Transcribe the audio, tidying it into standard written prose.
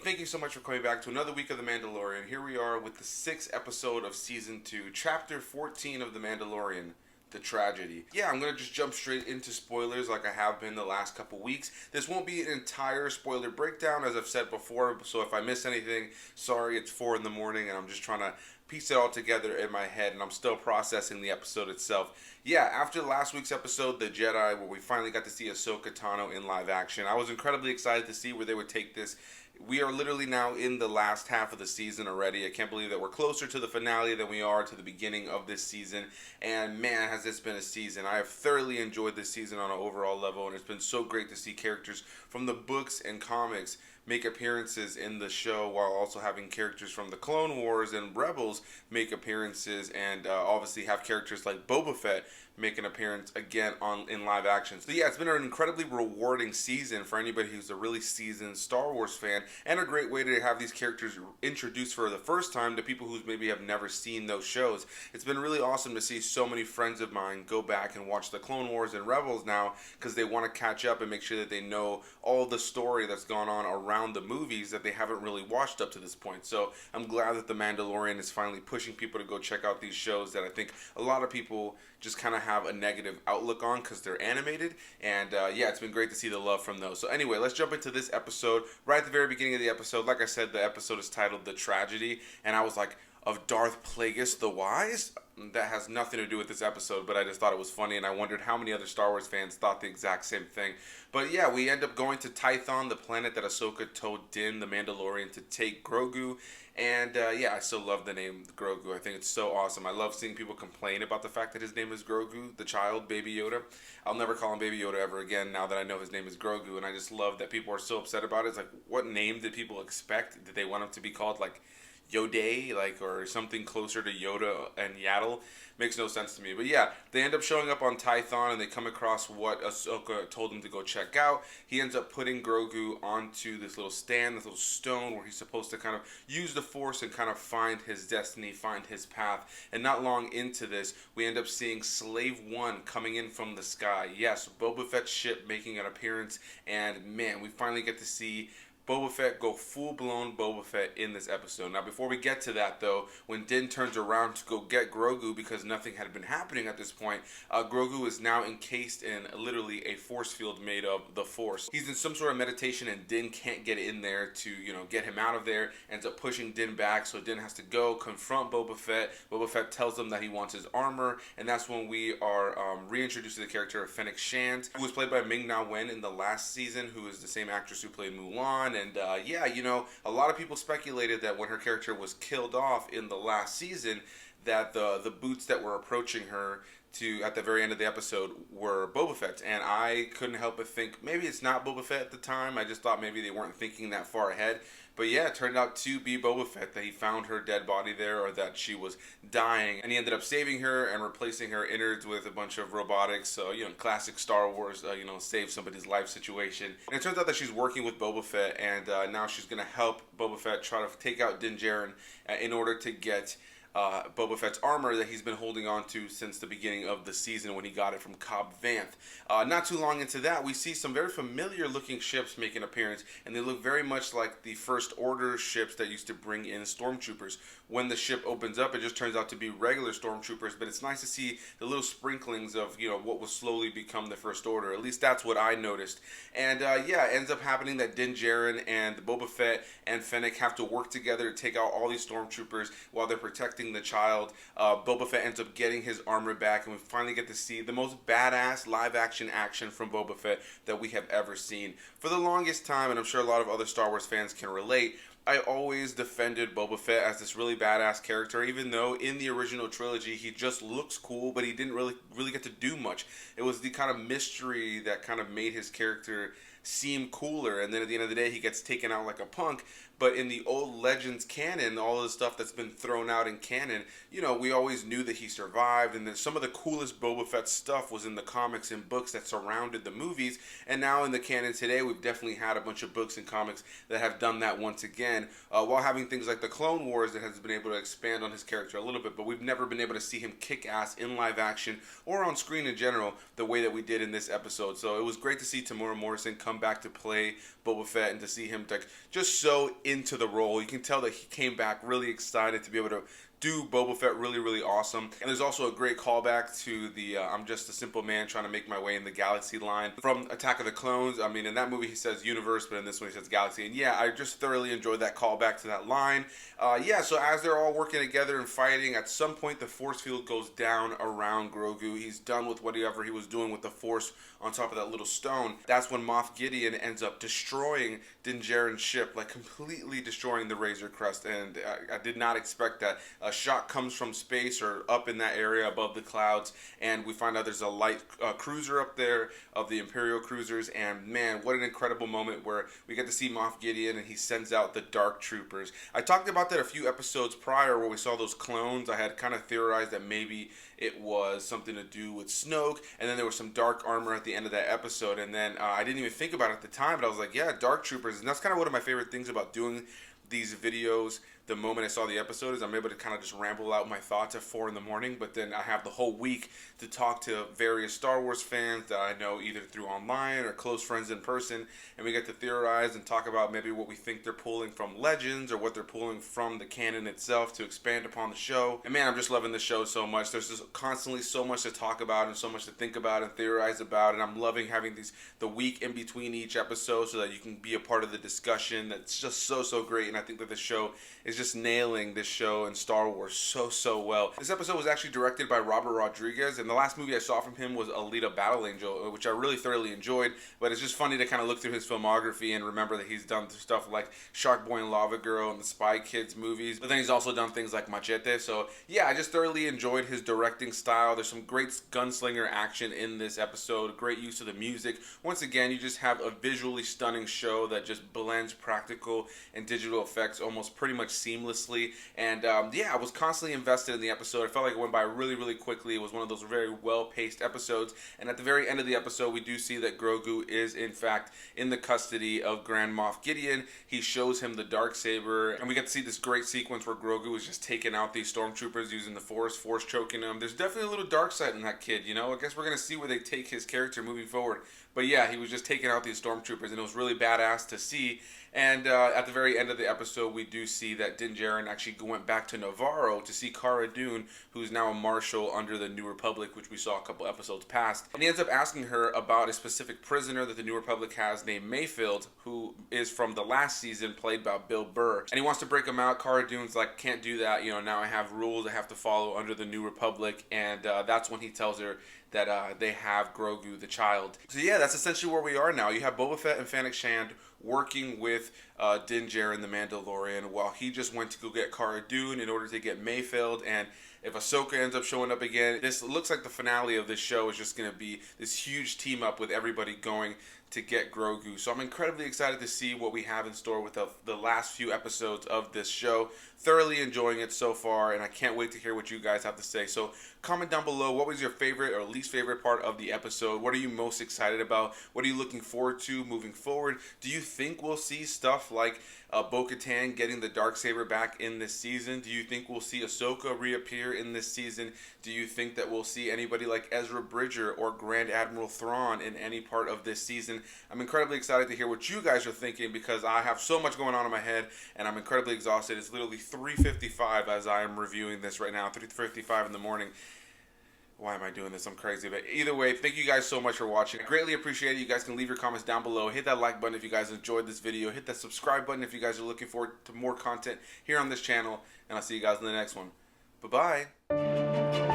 Thank you so much for coming back to another week of The Mandalorian. Here we are with the 6th episode of Season 2, Chapter 14 of The Mandalorian, The Tragedy. Yeah, I'm going to just jump straight into spoilers like I have been the last couple weeks. This won't be an entire spoiler breakdown, as I've said before, so if I miss anything, sorry, it's 4 in the morning and I'm just trying to piece it all together in my head, and I'm still processing the episode itself. Yeah, after last week's episode, The Jedi, where we finally got to see Ahsoka Tano in live action, I was incredibly excited to see where they would take this. We are literally now in the last half of the season already. I can't believe that we're closer to the finale than we are to the beginning of this season. And man, has this been a season. I have thoroughly enjoyed this season on an overall level, and it's been so great to see characters from the books and comics make appearances in the show, while also having characters from the Clone Wars and Rebels make appearances, and obviously have characters like Boba Fett make an appearance again in live action. So yeah, it's been an incredibly rewarding season for anybody who's a really seasoned Star Wars fan, and a great way to have these characters introduced for the first time to people who maybe have never seen those shows. It's been really awesome to see so many friends of mine go back and watch the Clone Wars and Rebels now, because they want to catch up and make sure that they know all the story that's gone on around the movies that they haven't really watched up to this point. So I'm glad that The Mandalorian is finally pushing people to go check out these shows that I think a lot of people just kind of have a negative outlook on because they're animated. And yeah, it's been great to see the love from those. So anyway, let's jump into this episode. Right at the very beginning of the episode, like I said, the episode is titled The Tragedy, and I was like, of Darth Plagueis the Wise? That has nothing to do with this episode, but I just thought it was funny, and I wondered how many other Star Wars fans thought the exact same thing. But yeah, we end up going to Tython, the planet that Ahsoka told Din, the Mandalorian, to take Grogu. And yeah, I still love the name Grogu. I think it's so awesome. I love seeing people complain about the fact that his name is Grogu, the child, Baby Yoda. I'll never call him Baby Yoda ever again now that I know his name is Grogu, and I just love that people are so upset about it. It's like, what name did people expect? Did they want him to be called, like, Yoda, like, or something closer to Yoda and Yaddle? Makes no sense to me. But yeah, they end up showing up on Tython, and they come across what Ahsoka told him to go check out. He ends up putting Grogu onto this little stand, this little stone, where he's supposed to kind of use the Force and kind of find his destiny, find his path. And not long into this, we end up seeing Slave One coming in from the sky. Yes, Boba Fett's ship making an appearance, and man, we finally get to see Boba Fett go full-blown Boba Fett in this episode. Now, before we get to that, though, when Din turns around to go get Grogu, because nothing had been happening at this point, Grogu is now encased in literally a force field made of the Force. He's in some sort of meditation, and Din can't get in there to, get him out of there. Ends up pushing Din back, so Din has to go confront Boba Fett. Boba Fett tells him that he wants his armor, and that's when we are reintroduced to the character of Fennec Shand, who was played by Ming-na in the last season, who is the same actress who played Mulan. And yeah, a lot of people speculated that when her character was killed off in the last season, that the boots that were approaching her at the very end of the episode were Boba Fett's, and I couldn't help but think maybe it's not Boba Fett at the time. I just thought maybe they weren't thinking that far ahead. But yeah, it turned out to be Boba Fett, that he found her dead body there, or that she was dying, and he ended up saving her and replacing her innards with a bunch of robotics. So, classic Star Wars, save somebody's life situation. And it turns out that she's working with Boba Fett, and now she's going to help Boba Fett try to take out Din Djarin in order to get Boba Fett's armor that he's been holding on to since the beginning of the season when he got it from Cobb Vanth. Not too long into that, we see some very familiar looking ships make an appearance, and they look very much like the First Order ships that used to bring in stormtroopers. When the ship opens up, it just turns out to be regular stormtroopers, but it's nice to see the little sprinklings of, what will slowly become the First Order. At least that's what I noticed. And yeah, it ends up happening that Din Djarin and Boba Fett and Fennec have to work together to take out all these stormtroopers while they're protecting the child. Boba Fett ends up getting his armor back, and we finally get to see the most badass live action from Boba Fett that we have ever seen. For the longest time, and I'm sure a lot of other Star Wars fans can relate, I always defended Boba Fett as this really badass character, even though in the original trilogy he just looks cool, but he didn't really get to do much. It was the kind of mystery that kind of made his character seem cooler, and then at the end of the day he gets taken out like a punk. But in the old Legends canon, all of the stuff that's been thrown out in canon, you know, we always knew that he survived, and then some of the coolest Boba Fett stuff was in the comics and books that surrounded the movies. And now in the canon today, we've definitely had a bunch of books and comics that have done that once again, while having things like the Clone Wars that has been able to expand on his character a little bit, but we've never been able to see him kick ass in live action or on screen in general the way that we did in this episode. So it was great to see Temuera Morrison come back to play Boba Fett and to see him like just so into the role. You can tell that he came back really excited to be able to do Boba Fett really, really awesome. And there's also a great callback to the I'm just a simple man trying to make my way in the galaxy line from Attack of the Clones. I mean, in that movie he says universe, but in this one he says galaxy. And yeah, I just thoroughly enjoyed that callback to that line. Yeah, so as they're all working together and fighting, at some point the force field goes down around Grogu. He's done with whatever he was doing with the force on top of that little stone. That's when Moff Gideon ends up destroying Din Djarin's ship, like completely destroying the Razor Crest, and I did not expect that. A shot comes from space or up in that area above the clouds, and we find out there's a light cruiser up there of the Imperial cruisers, and man, what an incredible moment where we get to see Moff Gideon and he sends out the Dark Troopers. I talked about that a few episodes prior where we saw those clones. I had kind of theorized that maybe it was something to do with Snoke, and then there was some dark armor at the end of that episode, and then I didn't even think about it at the time, but I was like, yeah, Dark Troopers. And that's kind of one of my favorite things about doing these videos. The moment I saw the episode is I'm able to kind of just ramble out my thoughts at 4 in the morning, but then I have the whole week to talk to various Star Wars fans that I know either through online or close friends in person, and we get to theorize and talk about maybe what we think they're pulling from Legends or what they're pulling from the canon itself to expand upon the show. And man, I'm just loving the show so much. There's just constantly so much to talk about and so much to think about and theorize about, and I'm loving having the week in between each episode so that you can be a part of the discussion. That's just so great, and I think that the show is just nailing this show and Star Wars so well. This episode was actually directed by Robert Rodriguez, and the last movie I saw from him was Alita Battle Angel, which I really thoroughly enjoyed, but it's just funny to kind of look through his filmography and remember that he's done stuff like Shark Boy and Lava Girl and the Spy Kids movies, but then he's also done things like Machete. So yeah, I just thoroughly enjoyed his directing style. There's some great gunslinger action in this episode, great use of the music. Once again, you just have a visually stunning show that just blends practical and digital effects almost pretty much seamlessly, and yeah, I was constantly invested in the episode. I felt like it went by really quickly. It was one of those very well-paced episodes, and at the very end of the episode we do see that Grogu is in fact in the custody of Grand Moff Gideon. He shows him the Darksaber, and we get to see this great sequence where Grogu is just taking out these stormtroopers using the force choking them. There's definitely a little dark side in that kid, you know. I guess we're gonna see where they take his character moving forward, but yeah, he was just taking out these stormtroopers, and it was really badass to see. And at the very end of the episode, we do see that Din Djarin actually went back to Navarro to see Cara Dune, who's now a marshal under the New Republic, which we saw a couple episodes past. And he ends up asking her about a specific prisoner that the New Republic has named Mayfield, who is from the last season, played by Bill Burr. And he wants to break him out. Cara Dune's like, can't do that. You know, now I have rules I have to follow under the New Republic. And that's when he tells her that they have Grogu the child. So yeah, that's essentially where we are now. You have Boba Fett and Fennec Shand working with Din Djarin the Mandalorian while he just went to go get Cara Dune in order to get Mayfield. And if Ahsoka ends up showing up again, this looks like the finale of this show is just going to be this huge team up with everybody going to get Grogu. So I'm incredibly excited to see what we have in store with the last few episodes of this show. Thoroughly enjoying it so far, and I can't wait to hear what you guys have to say. So comment down below, what was your favorite or least favorite part of the episode? What are you most excited about? What are you looking forward to moving forward? Do you think we'll see stuff like Bo-Katan getting the Darksaber back in this season? Do you think we'll see Ahsoka reappear in this season? Do you think that we'll see anybody like Ezra Bridger or Grand Admiral Thrawn in any part of this season? I'm incredibly excited to hear what you guys are thinking, because I have so much going on in my head and I'm incredibly exhausted. It's literally 3:55 as I am reviewing this right now, 3:55 in the morning. Why am I doing this? I'm crazy. But either way, thank you guys so much for watching. I greatly appreciate it. You guys can leave your comments down below. Hit that like button if you guys enjoyed this video. Hit that subscribe button if you guys are looking forward to more content here on this channel. And I'll see you guys in the next one. Bye-bye.